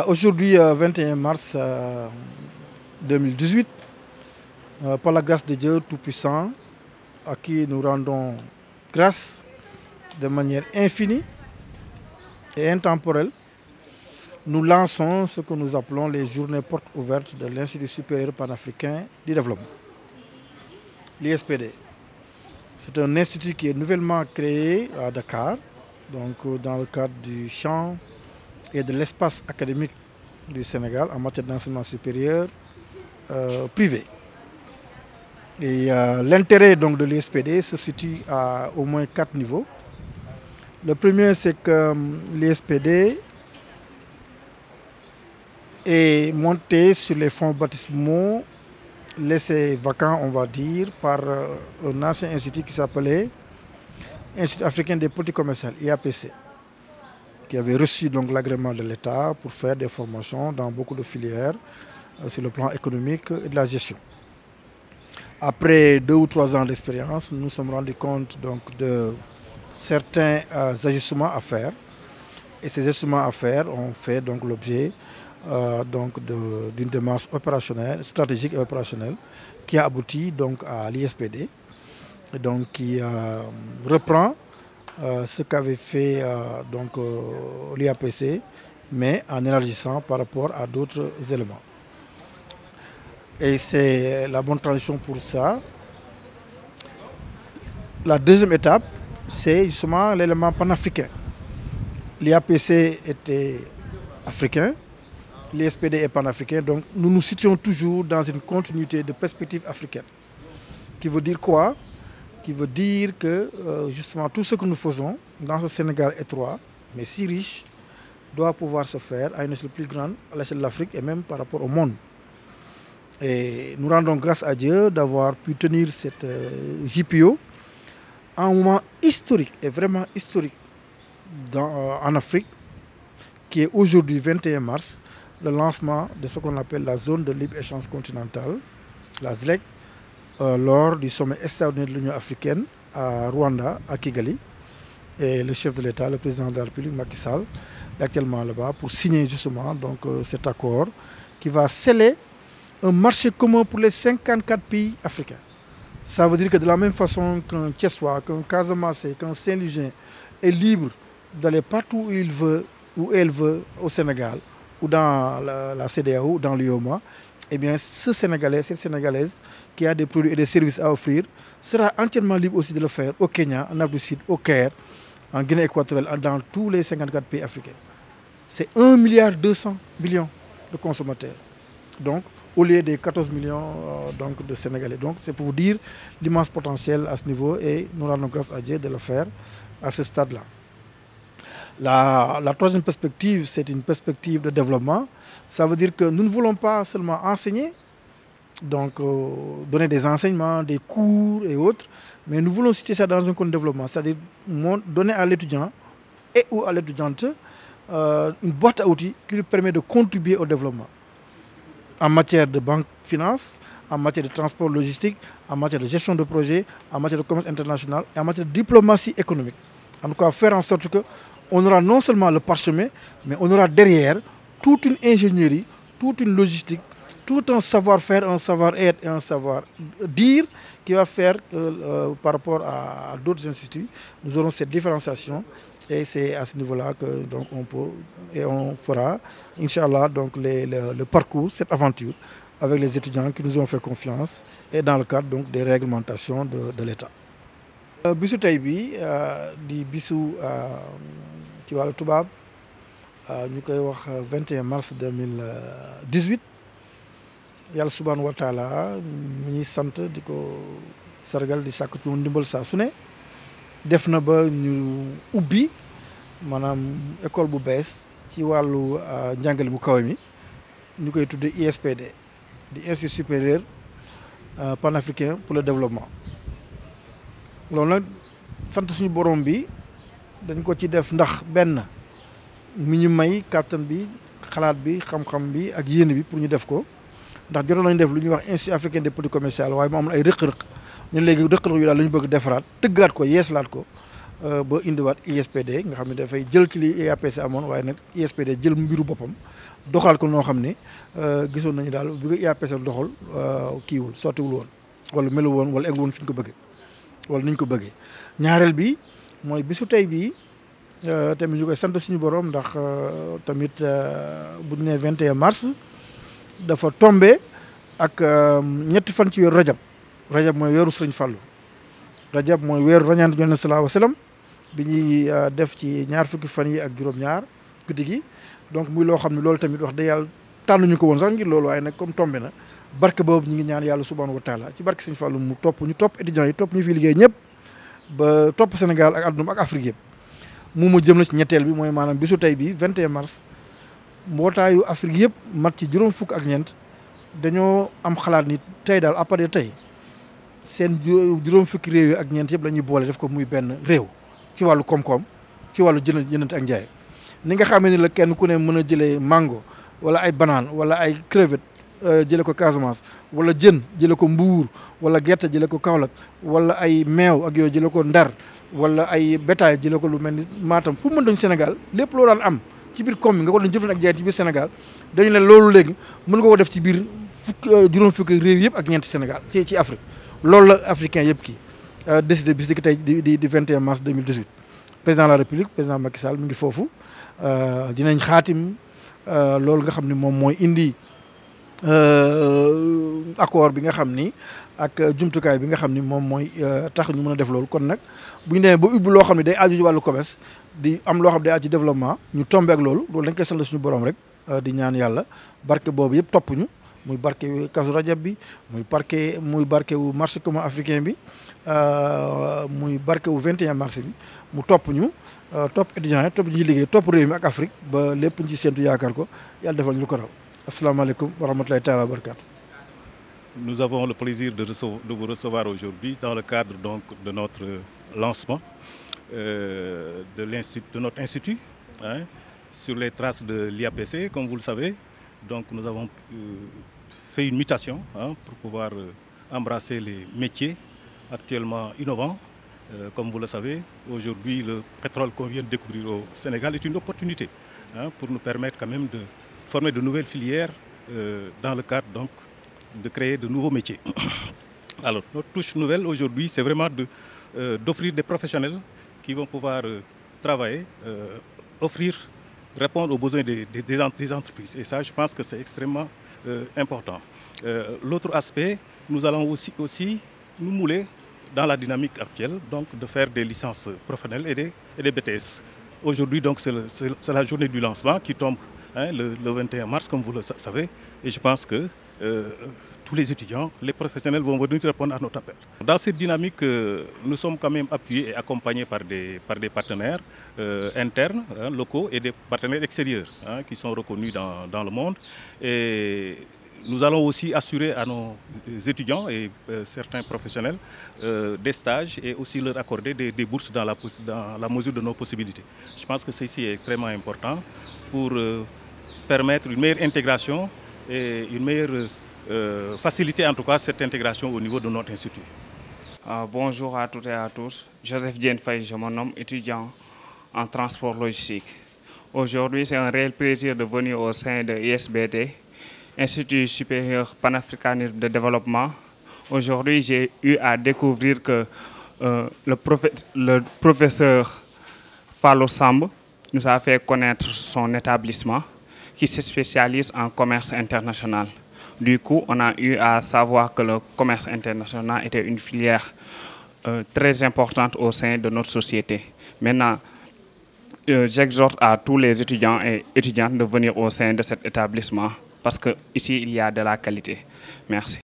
Aujourd'hui, 21 mars 2018, par la grâce de Dieu Tout-Puissant, à qui nous rendons grâce de manière infinie et intemporelle, nous lançons ce que nous appelons les journées portes ouvertes de l'Institut supérieur panafricain du développement, l'ISPD. C'est un institut qui est nouvellement créé à Dakar, donc dans le cadre du champ et de l'espace académique du Sénégal en matière d'enseignement supérieur privé. Et l'intérêt donc de l'ISPD se situe à au moins 4 niveaux. Le premier, c'est que l'ISPD est monté sur les fonds baptismaux laissés vacants, on va dire, par un ancien institut qui s'appelait Institut africain des politiques commerciales, IAPC, qui avait reçu donc l'agrément de l'État pour faire des formations dans beaucoup de filières sur le plan économique et de la gestion. Après 2 ou 3 ans d'expérience, nous nous sommes rendus compte donc de certains ajustements à faire. Et ces ajustements à faire ont fait donc l'objet d'une démarche opérationnelle, stratégique et opérationnelle qui a abouti donc à l'ISPD, donc qui reprend ce qu'avait fait l'IAPC, mais en élargissant par rapport à d'autres éléments. Et c'est la bonne transition pour ça. La deuxième étape, c'est justement l'élément panafricain. L'IAPC était africain, l'ISPD est panafricain, donc nous nous situons toujours dans une continuité de perspective africaine. Qui veut dire quoi? Qui veut dire que justement tout ce que nous faisons dans ce Sénégal étroit, mais si riche, doit pouvoir se faire à une échelle plus grande, à l'échelle de l'Afrique et même par rapport au monde. Et nous rendons grâce à Dieu d'avoir pu tenir cette JPO à un moment historique, et vraiment historique en Afrique, qui est aujourd'hui 21 mars, le lancement de ce qu'on appelle la zone de libre-échange continentale, la ZLEC, lors du sommet extraordinaire de l'Union africaine à Rwanda, à Kigali. Et le chef de l'État, le président de la République, Macky Sall, est actuellement là-bas pour signer justement donc, cet accord qui va sceller un marché commun pour les 54 pays africains. Ça veut dire que de la même façon qu'un Thiessois, qu'un Casamançais, qu'un Saint-Louisien est libre d'aller partout où il veut, où elle veut, au Sénégal, ou dans la CEDEAO, ou dans l'UEMOA, eh bien ce Sénégalais, cette Sénégalaise qui a des produits et des services à offrir sera entièrement libre aussi de le faire au Kenya, en Afrique du Sud, au Caire, en Guinée équatoriale, dans tous les 54 pays africains. C'est 1,2 milliard de consommateurs. Donc, au lieu des 14 millions de Sénégalais. Donc, c'est pour vous dire l'immense potentiel à ce niveau et nous rendons grâce à Dieu de le faire à ce stade-là. La troisième perspective, c'est une perspective de développement. Ça veut dire que nous ne voulons pas seulement enseigner, donc donner des enseignements, des cours et autres, mais nous voulons situer ça dans un contexte de développement, c'est-à-dire donner à l'étudiant et ou à l'étudiante une boîte à outils qui lui permet de contribuer au développement en matière de banque finance, en matière de transport logistique, en matière de gestion de projet, en matière de commerce international et en matière de diplomatie économique. En tout cas, faire en sorte qu'on aura non seulement le parchemin, mais on aura derrière toute une ingénierie, toute une logistique, tout un savoir-faire, un savoir-être et un savoir-dire qui va faire que par rapport à d'autres instituts, nous aurons cette différenciation et c'est à ce niveau-là que donc, on peut et on fera, Inch'Allah, donc le parcours, cette aventure avec les étudiants qui nous ont fait confiance et dans le cadre donc, des réglementations de l'État. Bisu tey bi di bisu ci wàllu tubaab ñu koy wax 21 mars 2018 yàlla subhaanahu wa taala mu ñuy sant di ko sargal di sàkk ci ndimbal saa su ne def na ba ñu ubbi maanaam école bu bees ci wàllu njàngale mu kawe mi ñu koy tudde ISPD di Institut supérieur panafricain pour le développement. loolu nag sant suñu borom bi dañ ko ci def ndax benn mi ñu may kàttan bi xalaat bi xam-xam bi ak yéene bi pour ñu def ko ndax jotoon nañu def lu ñuy wax Institut africain des politiques commerciales waaye mu amul ay rëq-rëq ñun léegi rëq-rëq yu daal la ñu bëgg defaraat tëggaat ko yeeslaat ko ba indiwaat ISPD nga xam ne dafay jël ci li IAPC amoon waaye nag ISPD jël mbiru boppam doxal ko noo xam ne gisoon nañu daal bi ko IAPC doxal kiiwul sottiwul woon wala melu woon wala eggul woon fi ñu ko bëggee wala ni ñu ko bëggee. ñaareel bi mooy bisu tey bii tamit ñu koy sant suñu borom ndax tamit bu ñu nee 21 mars dafa tombé ak ñetti fan ci weeru rajab mooy weeru Sëriñ Fàllu rajab mooy weeru rañaan Yonent sallallahu alayhi wa sallam bi ñuy def ci ñaar fukki fan yi ak juróom-ñaar guddi gi donc muy loo xam ne loolu tamit wax dëgg yàlla tànnuñu ko woon sax ngir loolu waaye nag comme tombé na barke boobu ñu ngi ñaan yàlla subhanahu wa taala ci barke Sëriñ Fàllu mu topp étudiants yi topp ñu fi liggéey ñëpp ba topp Sénégal ak àdduna ak Afrique yëpp mu jëm na ci ñetteel bi mooy maanaam bisu tey bi 21 mars mbootaayu Afrique yëpp mat ci juróom fukk ak ñeent dañoo am xalaat ni tey daal à partir de tey seen juróom fukki réew yi ak ñeent yëpp la ñuy boole def ko muy benn réew ci wàllu koom-koom ci wàllu jëndante ak njaay ni nga xamee ni la kenn ku ne mën a jëlee mango wala ay banaan wala ay crevette jële ko Casamance wala jën jële ko Mbuur wala gerte jële ko Kaolack wala ay meew ak yooyu jële ko Ndar wala ay bétail jële ko lu mel ni Matam fu mu mën doon Sénégal lépp loo daan am ci biir koom bi nga ko doon jëfandikoo ak jaay ci biir Sénégal dañu ne loolu léegi mën nga ko def ci biir juróom fukki réew yëpp ak ñeenti Sénégal ci Afrique loolu la africain yëpp kii décidé bis di tey di 21 mars 2018 président de la République président Macky Sall mi ngi foofu dinañ xaatim loolu nga xam ne moom mooy indi accord bi nga xam ni ak jumtukaay bi nga xam ni moom mooy tax ñu mën a def loolu kon nag bu ñu demee ba ubbi loo xam ne day aju ci wàllu commerce di am loo xam ne day aju ci développement ñu tombé ak loolu dañ koy sant suñu borom rek di ñaan yàlla barke boobu yëpp topp ñu muy barke kasu rajab bi muy barke wu marché commun africain bi muy barke wu 21 mars bi mu topp ñu topp étudiants yi topp ñu ci liggéey topp réew mi ak Afrique ba lépp ñu ci séntu yaakaar ko yàlla defal ñu ko raw asalaamaaleykum wa rahmatulahi taala wa barakatu. Nous avons le plaisir de vous recevoir aujourd'hui dans le cadre donc de notre lancement de notre institut, hein, sur les traces de l'IAPC, comme vous le savez. Donc nous avons fait une mutation pour pouvoir embrasser les métiers actuellement innovants. Comme vous le savez, aujourd'hui le pétrole qu'on vient de découvrir au Sénégal est une opportunité pour nous permettre quand même de former de nouvelles filières dans le cadre donc de créer de nouveaux métiers. Alors notre touche nouvelle aujourd'hui, c'est vraiment d'offrir des professionnels qui vont pouvoir travailler, répondre aux besoins des entreprises. Et ça, je pense que c'est extrêmement important. L'autre aspect, nous allons aussi nous mouler dans la dynamique actuelle, donc de faire des licences professionnelles et des BTS. Aujourd'hui, donc, c'est la journée du lancement qui tombe le 21 mars, comme vous le savez. Et je pense que tous les étudiants, les professionnels vont venir répondre à notre appel. Dans cette dynamique, nous sommes quand même appuyés et accompagnés par des partenaires internes, locaux et des partenaires extérieurs qui sont reconnus dans le monde. Et nous allons aussi assurer à nos étudiants et certains professionnels des stages et aussi leur accorder des bourses dans la mesure de nos possibilités. Je pense que ceci est extrêmement important pour permettre une meilleure intégration et une meilleure faciliter en tout cas cette intégration au niveau de notre institut. Bonjour à toutes et à tous. Joseph Diène Faye, je me nomme étudiant en transport logistique. Aujourd'hui, c'est un réel plaisir de venir au sein de ISBT, Institut supérieur panafricanisme de développement. Aujourd'hui, j'ai eu à découvrir que le professeur Fallo Samb nous a fait connaître son établissement qui se spécialise en commerce international. Du coup, on a eu à savoir que le commerce international était une filière très importante au sein de notre société. Maintenant, j'exhorte à tous les étudiants et étudiantes de venir au sein de cet établissement parce qu'ici, il y a de la qualité. Merci.